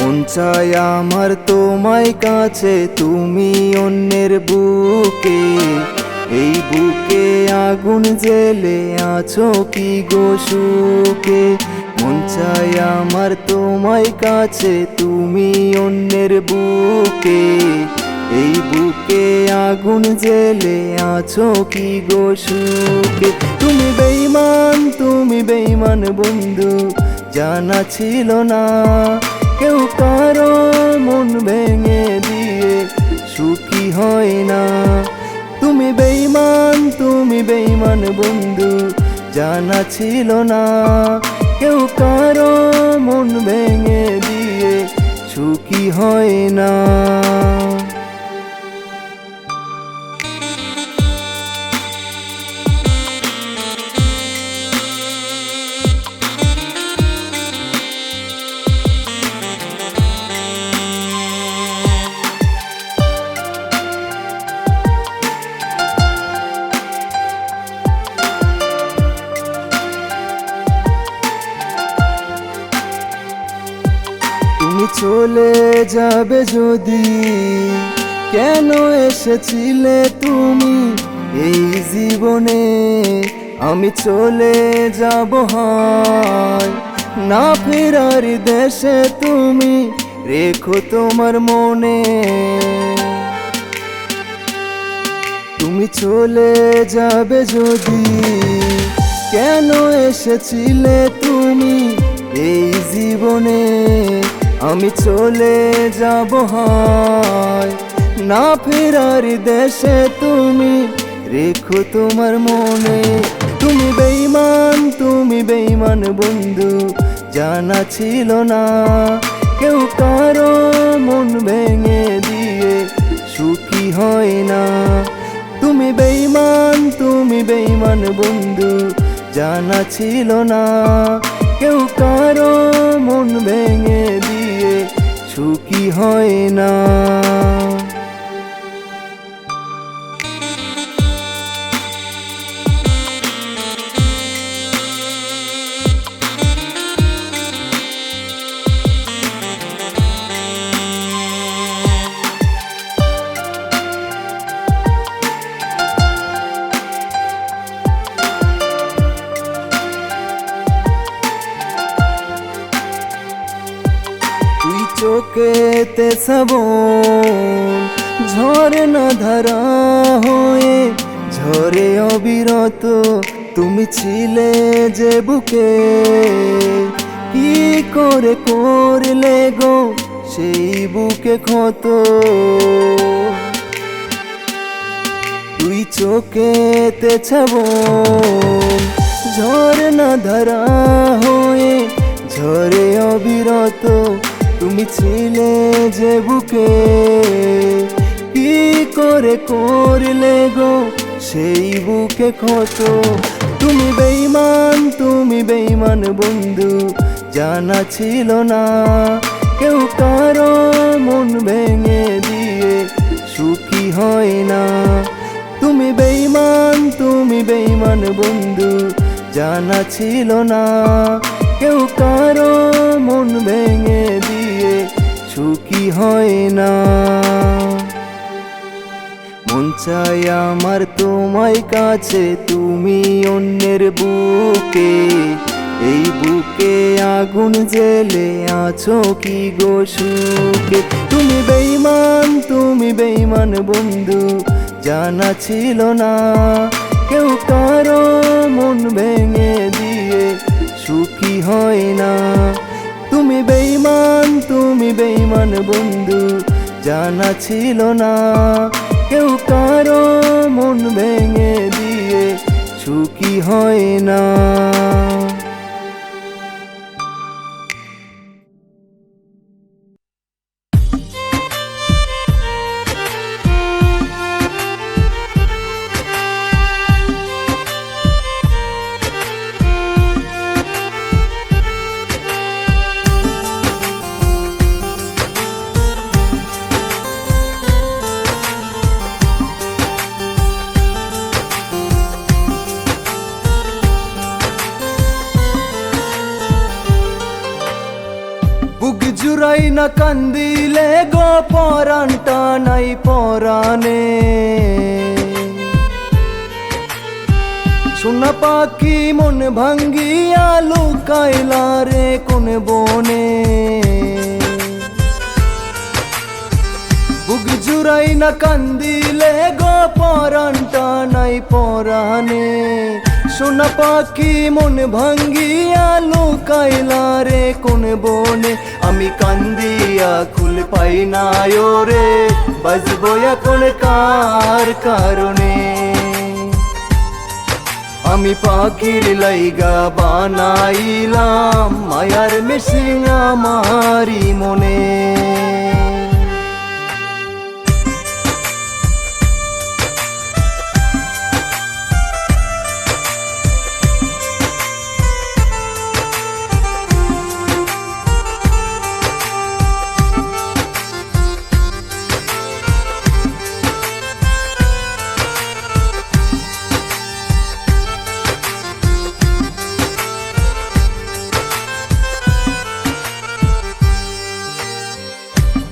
মন চায় আমার তোমায় কাছে, তুমি অন্যের বুকে। এই বুকে আগুন জেলে আছো কি গো সুখে। মন চায় আমার তোমায় কাছে, তুমি অন্যের বুকে। এই বুকে আগুন জেলে আছো কি গো সুখে। তুমি বেঈমান, তুমি বেঈমান বন্ধু, জানা ছিল না কেউ কারো মন ভেঙে দিয়ে সুখী হয় না। তুমি বেঈমান, তুমি বেঈমান বন্ধু, জানা ছিল না কেউ কারো মন ভেঙে দিয়ে সুখী হয় না। তুমি চলে যাবে যদি, কেন এসেছিলে তুমি এই জীবনে। আমি চলে যাব হায় না ফেরার দেশে, তুমি রেখো তোমার মনে। তুমি চলে যাবে যদি, কেন এসেছিলে তুমি এই জীবনে। আমি চলে যাব হায় না ফেরার দেশে, তুমি রেখো তোমার মনে। তুমি বেঈমান, তুমি বেঈমান বন্ধু, জানা ছিল না কেউ কারো মন ভেঙে দিয়ে সুখী হয় না। তুমি বেঈমান, তুমি বেঈমান বন্ধু, জানা ছিল না কেউ কারো মন ভেঙে দিয়ে সুখী হয় না। তুই চোখেতে শ্রাবণ ঝরনা ধারা হয়ে ঝরে অবিরত, তুমি ছিলে যে বুকে। কি করে করলে গো সেই বুকে ক্ষত। তুই চোখেতে শ্রাবণ ঝরনা ধারা হয়ে ঝরে অবিরত, তুমি ছিলে যে বুকে। কি করে করলে গো সেই বুকে ক্ষত। তুমি বেঈমান, তুমি বেঈমান বন্ধু, জানা ছিল না কেউ কারো মন ভেঙে দিয়ে সুখী হয় না। তুমি বেঈমান, তুমি বেঈমান বন্ধু, জানা ছিল না কেউ কারো মন ভেঙে দিয়ে সুখী হয় না। মন চাই আমার তোমায় কাছে, তুমি অন্যের বুকে। এই বুকে আগুন জেলে আছো কি গো সুখে। তুমি বেঈমান, তুমি বেঈমান বন্ধু, জানা ছিল না কেউ কারো মন ভেঙে দিয়ে সুখী হয় না। তুমি বেঈমান, তুমি বেঈমান বন্ধু, জানা ছিল না কেউ কারো মন ভেঙে দিয়ে সুখী হয় না। বুক জুড়াই না কান্দিলে গো পরাণটা নাই পরাণে। সোনা পাখি মন ভাঙ্গিয়া লুকাইলা রে কোন বনে। বুক জুড়াই না কান্দিলে গো পরাণটা নাই পরাণে। সোনা পাখি মন ভাঙ্গিয়া লুকাইলা রে কোন বনে। আমি কান্দিয়া কুল পাই না রে, বাজবো এখন কার কারণে। আমি পাখির লাইগা বানাইলাম মায়ার মেশিন আমারি মনে।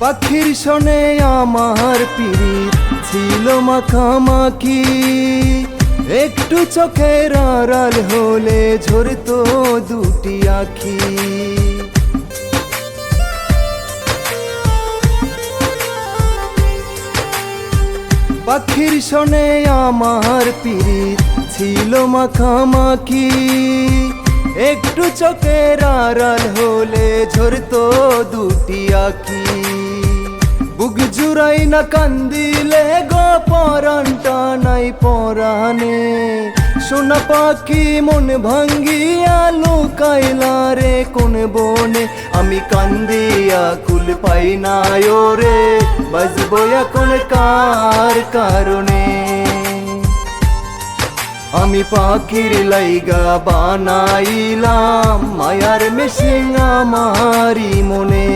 পাখির শোনে আমার পিরিত ছিল মাখামাখি। একটু চোখের আড়াল হলে ঝরতো দুটি আখি। পাখির শোনে আমার পিরিত ছিল মাখামাখি। একটু চোখের আড়াল হলে ঝরতো দুটি আখি। বুক জুড়াই না কান্দিলে গো পরাণটা নাই পরাণে। সোনা পাখি মন ভাঙ্গিয়া লুকাইলা রে কোন বনে। আমি কান্দিয়া কুল পাই না রে, বাজবো এখন কার কারণে। আমি পাখির লাইগা বানাইলাম মায়ার মেশিন আমারি মনে।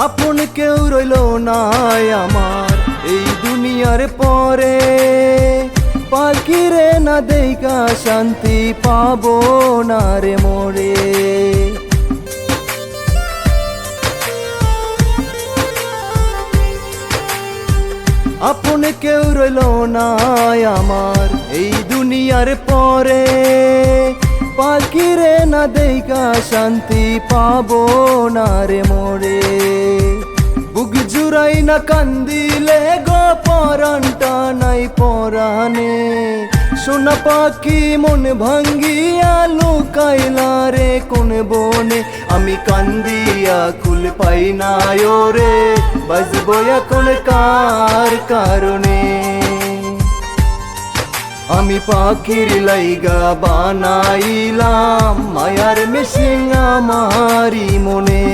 আপন কেউ রইল না আমার এই দুনিয়ার পরে। পাখিরে না দেখা শান্তি পাবো না রে মোরে। আপন কেউ রইল না আমার এই দুনিয়ার পরে। পাখিরে না দেখা শান্তি পাবো না রে মোরে। বুক জুড়াই না কান্দিলে গো পরাণটা নাই পরাণে। সোনা পাখি মন ভাঙ্গিয়া লুকাইলা রে কোন বনে। আমি কান্দিয়া কুল পাই না রে, বাজবো এখন কার কারণে। আমি পাখির লাইগা বানাইলাম মায়ার মেশিন আমারি মনে।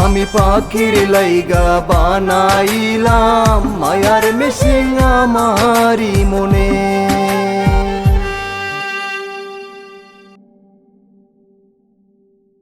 আমি পাখির লাইগা বানাইলাম মায়ার মেশিন আমারি মনে।